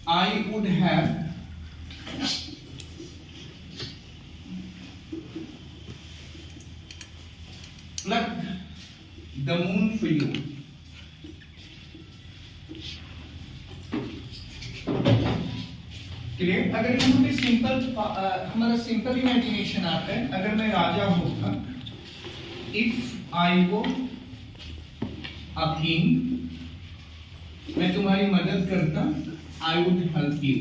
I would have plucked the moon for you. Clear? अगर यहाँ पे हमारा सिंपल इमेजिनेशन आता है, अगर मैं राजा होता, इफ आई वो अ किंग, मैं तुम्हारी मदद करता, आई वुड हेल्प यू।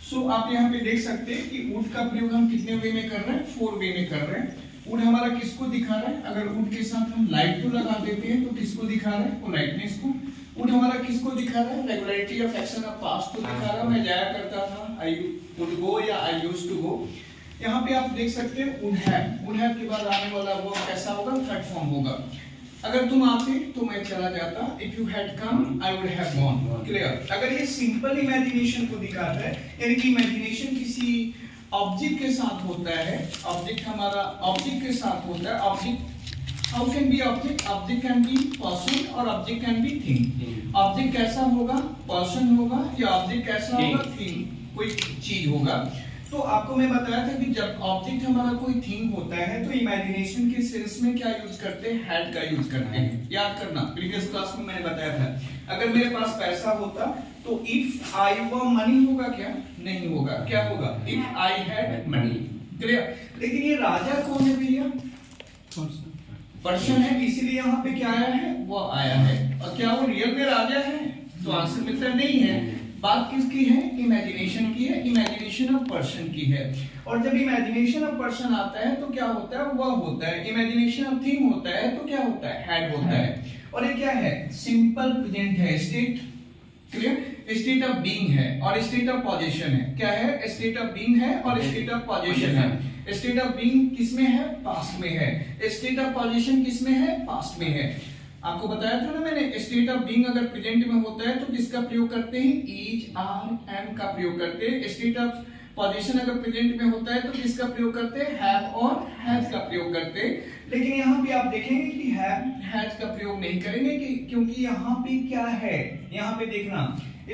सो आप यहाँ पे देख सकते हैं कि वुड का प्रयोग हम कितने वे में कर रहे हैं, 4 वे में कर रहे हैं। वुड हमारा किसको दिखा रहा है? अगर वुड के साथ हम लाइट को लगा देते हैं तो किसको दिखा रहा है? पोलाइटनेस को। वुड हमारा किसको दिखा रहा है? Regularity of action of past को दिखा रहा है। मैं जाया करता था, आई वुड गो या आई यूज्ड टू गो। यहाँ पे आप देख सकते हैं वुड हैव के बाद आने वाला वर्ब कैसा होगा? थर्ड फॉर्म होगा। अगर तुम आते तो मैं चला जाता, if you had come I would have gone. Clear? अगर ये सिंपल इमेजिनेशन को दिखाता है, यानी कि इमेजिनेशन किसी ऑब्जेक्ट के साथ होता है, ऑब्जेक्ट हमारा ऑब्जेक्ट के साथ होता है। Object how can be object? Object can be person और object can be thing. Object कैसा होगा? पर्सन होगा, या ऑब्जेक्ट कैसा होगा? थिंग, कोई चीज होगा। तो आपको मैं बताया था कि जब ऑब्जेक्ट हमारा कोई थिंग होता है तो इमेजिनेशन के सेंस में क्या यूज करते हैं? हैड का यूज करते हैं। याद करना, प्रीवियस क्लास में मैंने बताया था। अगर मेरे पास पैसा होता तो इफ आई वर मनी होगा क्या? नहीं होगा। क्या होगा? If I had money. Clear? लेकिन ये राजा कौन है भैया? पर्सन है, इसीलिए यहाँ पे क्या आया है? वो आया है। और क्या वो रियल में राजा है? तो आंसर मिलता नहीं है। बात किसकी है? इमेजिनेशन की है, इमेजिनेशन ऑफ पर्सन की है। और जब इमेजिनेशन ऑफ पर्सन आता है तो क्या होता है? वह होता है। इमेजिनेशन ऑफ थिंग होता है तो क्या होता है? हैड होता है। और ये क्या है? सिंपल प्रेजेंट है, state. Clear? State of being है और स्टेट ऑफ पोजीशन है। क्या है? स्टेट ऑफ बीइंग है और स्टेट ऑफ पोजीशन है। स्टेट ऑफ बीइंग किसमें है? पास्ट में है। स्टेट ऑफ पोजीशन किसमें है? पास्ट में है। आपको बताया था ना मैंने, स्टेट ऑफ बीइंग अगर प्रेजेंट में होता है तो किसका प्रयोग करते हैं? इज, आर, एम का प्रयोग करते हैं। स्टेट ऑफ पोजीशन अगर प्रेजेंट में होता है तो किसका प्रयोग करते हैं? हैव और हैज का प्रयोग करते हैं। लेकिन यहाँ पे आप देखेंगे कि हैव, हैज का प्रयोग नहीं करेंगे क्योंकि यहाँ पे क्या है? यहाँ पे देखना,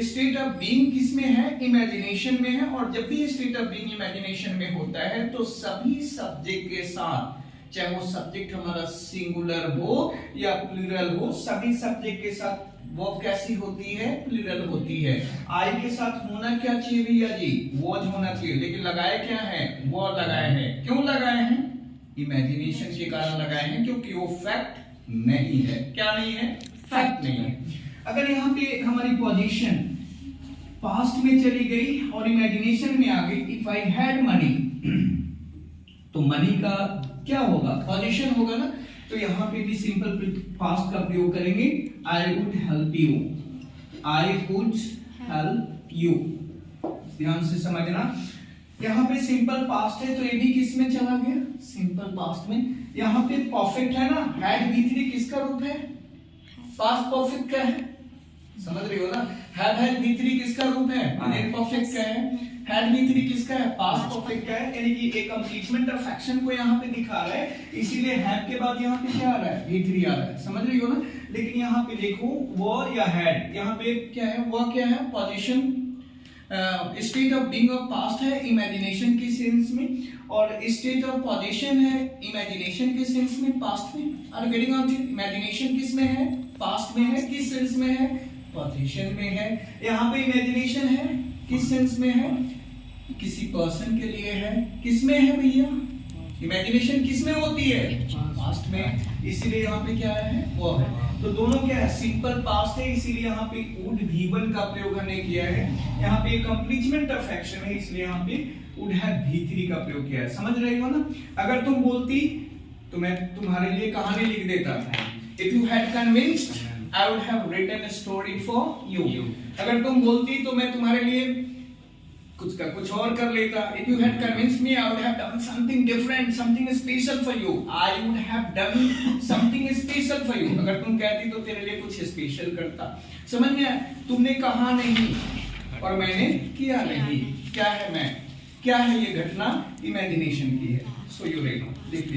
स्टेट ऑफ बीइंग किसमें है? इमेजिनेशन में है। और जब भी स्टेट ऑफ बीइंग इमेजिनेशन में होता है तो सभी सब्जेक्ट के साथ, चाहे वो सब्जेक्ट हमारा सिंगुलर हो या प्लूरल हो, सभी सब्जेक्ट के साथ वर्ब कैसी होती है? प्लूरल होती है। आई के साथ होना क्या चाहिए भैया जी? वॉज होना चाहिए। लेकिन लगाए क्या है? वो लगाए हैं। क्यों लगाए हैं? इमेजिनेशन के कारण लगाए हैं, क्योंकि वो फैक्ट नहीं है। क्या नहीं है? फैक्ट नहीं है। अगर यहाँ पे हमारी पोजीशन पास्ट में चली गई और इमेजिनेशन में आ गई, इफ आई हैड मनी, तो मनी का क्या होगा? पोजीशन होगा ना। तो यहाँ पे भी सिंपल पास्ट का प्रयोग करेंगे, I would help you. I would help you. ध्यान से समझना, यहाँ पे सिंपल पास्ट है तो ये भी किस में चला गया? सिंपल पास्ट में। यहाँ पे परफेक्ट है ना, हैड V3 किसका रूप है? पास्ट परफेक्ट का है, समझ रही हो ना। हैड V3 किसका रूप है? प्रेजेंट परफेक्ट का है। हैड V3 किसका है? पास्ट परफेक्ट का है। यानी कि एक कंप्लीटमेंट ऑफ एक्शन को यहाँ पे दिखा रहा है, इसीलिए हैड के बाद यहाँ पे क्या आ रहा है? V3 आ रहा है, समझ रही हो ना। लेकिन यहाँ पे देखो वो या हैड, यहाँ पे क्या है? वो क्या है? Position, state of being of past है इमेजिनेशन के सेंस में, और स्टेट ऑफ पोजीशन है इमेजिनेशन के सेंस में, पास्ट में। Are getting on? इमेजिनेशन किस में है? पास्ट में है। किस सेंस में है? पोजीशन में है। यहाँ पे इमेजिनेशन है, किस सेंस में है? किसी पर्सन के लिए है। किस में है भैया? इमेजिनेशन किस में होती है? पास्ट में। इसीलिए यहाँ पे क्या है? वो है। तो दोनों क्या है? सिंपल पास्ट है, इसीलिए यहाँ पे वुड V1 का प्रयोग हमने किया है। यहाँ पे कंप्लीटमेंट ऑफ एक्शन है, इसलिए यहाँ पे वुड हैव V3 का प्रयोग किया है। समझ रही हो ना। अगर तुम बोलती तो मैं तुम्हारे लिए कहानी लिख देता। If you had convinced I would have written a story for you. अगर तुम बोलती तो मैं तुम्हारे लिए कुछ और कर लेता। If you had convinced me, I would have done something different, something special for you. I would have done something special for you. अगर तुम कहती तो तेरे लिए कुछ स्पेशल करता। समझ में आया? तुमने कहा नहीं और मैंने किया नहीं। क्या है मैं? क्या है ये घटना? इमेजिनेशन की है। सो यू रेडी, देख लीजिए।